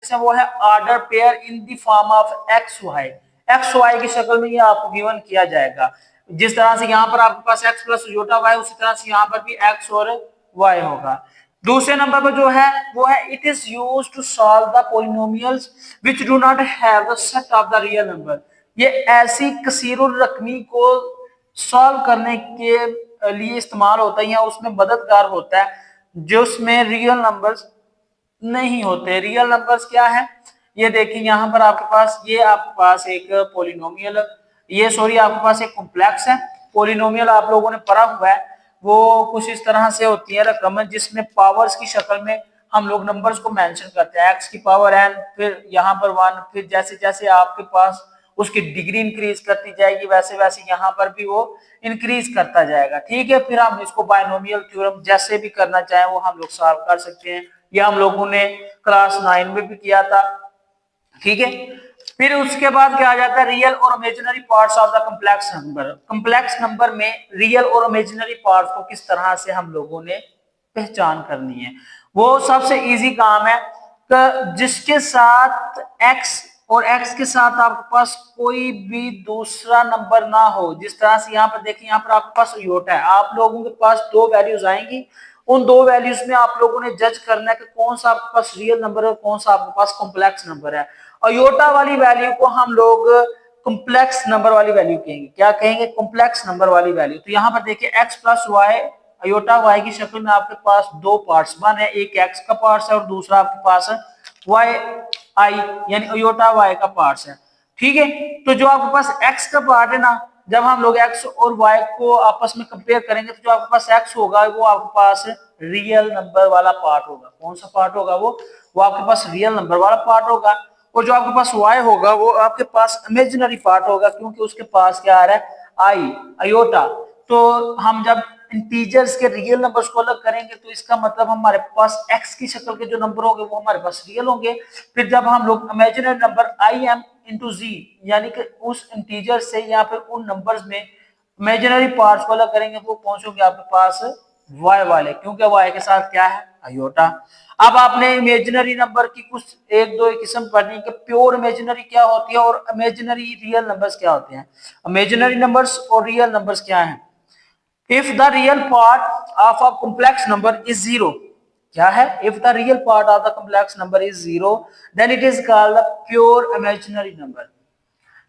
Matrix है वो है order pair in the form of X Y. X Y की शक्ल में ये आपको गिवन किया जाएगा। जिस तरह से यहाँ पर आपके पास एक्स प्लस योटा वाई, उसी तरह से यहाँ पर भी एक्स और वाई होगा। दूसरे नंबर पर जो है वो है it is used to solve the polynomials which do not have the set of the real number. ये ऐसी कसीरुल रकमी को सॉल्व करने के लिए इस्तेमाल होता है या उसमें मददगार होता है जो उसमें रियल नंबर्स नहीं होते। रियल नंबर्स क्या है, ये देखिए यहाँ पर आपके पास ये आपके पास एक पॉलिनोमियल, ये सॉरी आपके पास एक कॉम्प्लेक्स है। पॉलिनोमियल आप लोगों ने पढ़ा हुआ है, वो कुछ इस तरह से होती है रकम जिसमें पावर्स की शक्ल में हम लोग नंबर्स को मेंशन करते हैं, एक्स की पावर एन, फिर यहाँ पर वन, फिर जैसे जैसे आपके पास उसकी डिग्री इंक्रीज करती जाएगी वैसे वैसे यहाँ पर भी वो इंक्रीज करता जाएगा। ठीक है, फिर हम इसको बायनोमियल थ्योरम जैसे भी करना चाहें वो हम लोग सॉल्व कर सकते हैं। ये हम लोगों ने क्लास 9 में भी किया था। ठीक है, फिर उसके बाद क्या आ जाता है रियल और imaginary parts of the complex number. Complex number में रियल और इमेजिनरी पार्ट्स को किस तरह से हम लोगों ने पहचान करनी है। वो सबसे इजी काम है कि जिसके साथ x और x के साथ आपके पास कोई भी दूसरा नंबर ना हो। जिस तरह से यहाँ पर देखिए, यहाँ पर आपके पास योटा है, आप लोगों के पास दो वैल्यूज आएंगी, उन दो वैल्यूज में आप लोगों ने जज करना है कि कौन सा आपके पास रियल नंबर है और कौन सा आपके पास कॉम्प्लेक्स नंबर है। अयोटा वाली वैल्यू को हम लोग कॉम्प्लेक्स नंबर वाली वैल्यू कहेंगे। क्या कहेंगे? कॉम्प्लेक्स नंबर वाली वैल्यू। तो यहाँ पर देखिए x plus y, iota y की शक्ल में आपके पास दो पार्ट्स बन है, एक x का पार्ट्स है और दूसरा आपके पास वाई आई यानी अयोटा वाई का पार्ट्स है। ठीक है, तो जो आपके पास x का पार्ट है ना, जब हम लोग x और y को आपस में कंपेयर करेंगे तो जो आपके पास x होगा वो आपके पास रियल नंबर वाला पार्ट होगा। कौन सा पार्ट होगा? वो आपके पास रियल नंबर वाला पार्ट होगा। और जो आपके पास y होगा वो आपके पास इमेजिनरी पार्ट होगा, क्योंकि उसके पास क्या आ रहा है? आई, अयोटा। तो हम जब इंटीजर्स के रियल नंबर्स को अलग करेंगे तो इसका मतलब हमारे पास x की शक्ल के जो नंबर होंगे वो हमारे पास रियल होंगे। फिर जब हम लोग imaginary number I M into G यानी कि उस इंटीजर से या फिर उन नंबर्स में इमेजिनरी पार्ट्स को अलग करेंगे वो पहुंचोगे आपके पास y वाले, क्योंकि y के साथ क्या है? अयोटा। अब आपने इमेजिनरी नंबर की कुछ एक दो किस्म पढ़नी कि प्योर इमेजिनरी क्या होती है और इमेजिनरी रियल नंबर्स क्या होते हैं। इमेजिनरी नंबर्स और रियल नंबर्स क्या हैं? If the real part of a complex number is zero, क्या है? If the real part of the complex number is zero then it is called pure imaginary number.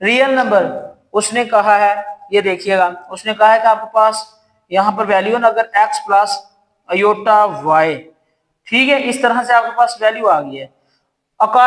Real number उसने कहा है, ये देखिएगा, उसने कहा है कि आपके पास यहाँ पर वैल्यू है ना, अगर x प्लस अयोटा y, ठीक है, इस तरह से आपके पास वैल्यू आ गई है।